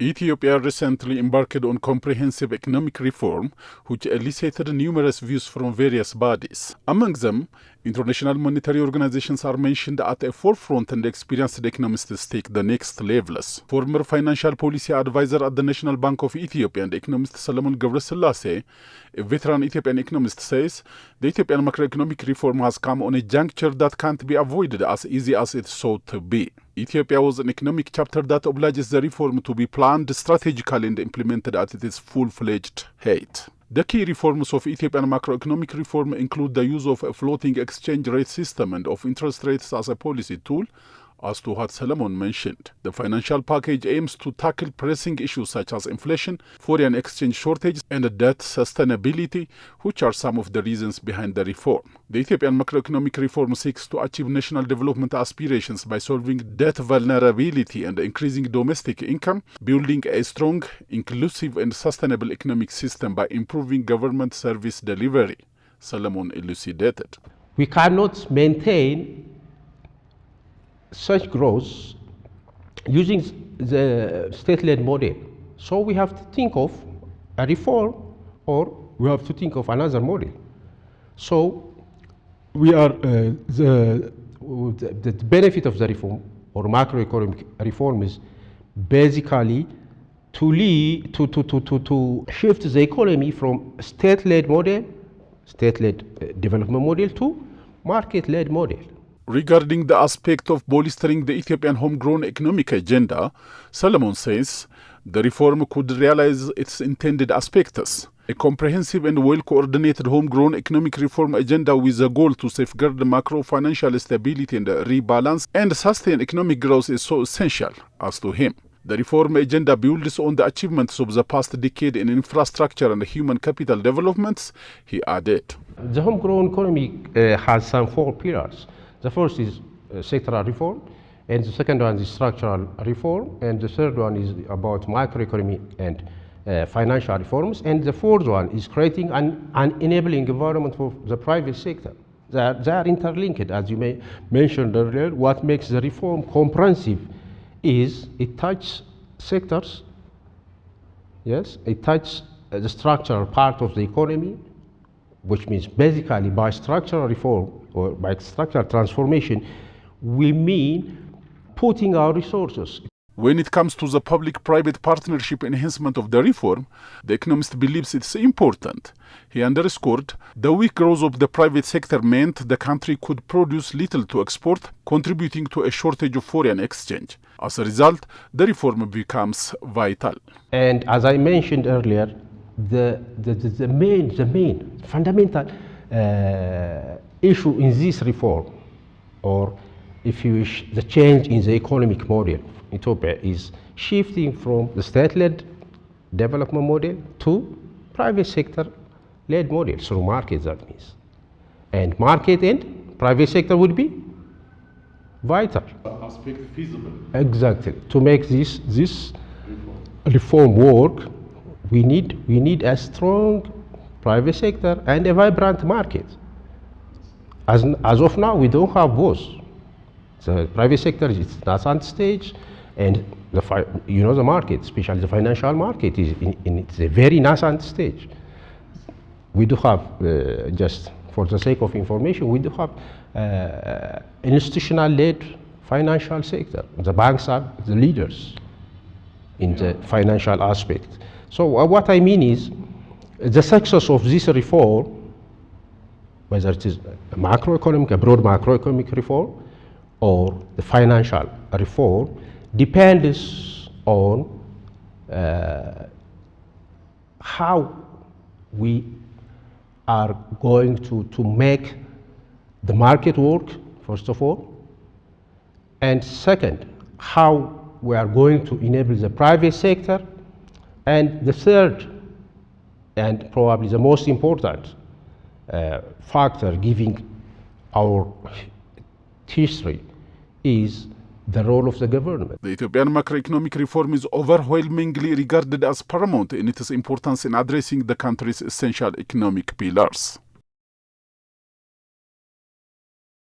Ethiopia recently embarked on comprehensive economic reform, which elicited numerous views from various bodies. Among them, international monetary organizations are mentioned at a forefront, and experienced economists take the next levels. Former financial policy advisor at the National Bank of Ethiopia and economist Solomon Gebre-Selassiesays, a veteran Ethiopian economist, says the Ethiopian macroeconomic reform has come on a juncture that can't be avoided as easy as it sought to be. Ethiopia was an economic chapter that obliges the reform to be planned strategically and implemented at its full-fledged height. The key reforms of Ethiopian macroeconomic reform include the use of a floating exchange rate system and of interest rates as a policy tool, as to what Solomon mentioned. The financial package aims to tackle pressing issues such as inflation, foreign exchange shortages, and debt sustainability, which are some of the reasons behind the reform. The Ethiopian macroeconomic reform seeks to achieve national development aspirations by solving debt vulnerability and increasing domestic income, building a strong, inclusive, and sustainable economic system by improving government service delivery, Solomon elucidated. We cannot maintain such growth using the state-led model. So we have to think of a reform, or we have to think of another model. So we are the benefit of the reform or macroeconomic reform is basically to shift the economy from state-led model, state-led development model to market-led model. Regarding the aspect of bolstering the Ethiopian homegrown economic agenda, Solomon says the reform could realize its intended aspects. A comprehensive and well-coordinated homegrown economic reform agenda with a goal to safeguard the macro-financial stability and rebalance and sustain economic growth is so essential, as to him. The reform agenda builds on the achievements of the past decade in infrastructure and human capital developments, he added. The homegrown economy has some 4 pillars. The first is sectoral reform, and the second one is structural reform, and the third one is about microeconomy and financial reforms, and the fourth one is creating an enabling environment for the private sector. They are interlinked, as you mentioned earlier. What makes the reform comprehensive is it touches sectors, yes, it touches the structural part of the economy, which means basically by structural reform or by structural transformation, we mean putting our resources. When it comes to the public-private partnership enhancement of the reform, the economist believes it's important. He underscored the weak growth of the private sector meant the country could produce little to export, contributing to a shortage of foreign exchange. As a result, the reform becomes vital. And as I mentioned earlier, the main fundamental issue in this reform, or if you wish, the change in the economic model in Ethiopia is shifting from the state-led development model to private sector-led model through market, that means. And market and private sector would be vital. Aspect feasible. Exactly. To make this reform work, we need a strong private sector and a vibrant market. As of now, we don't have both. The private sector is at nascent stage, and the market, especially the financial market, is in a very nascent stage. We do have, just for the sake of information, we do have institutional-led financial sector. The banks are the leaders in the financial aspect. So what I mean is, the success of this reform, whether it is a broad macroeconomic reform, or the financial reform, depends on how we are going to make the market work, first of all, and second, how we are going to enable the private sector, and the third, and probably the most important factor giving our history, is the role of the government. The Ethiopian macroeconomic reform is overwhelmingly regarded as paramount in its importance in addressing the country's essential economic pillars.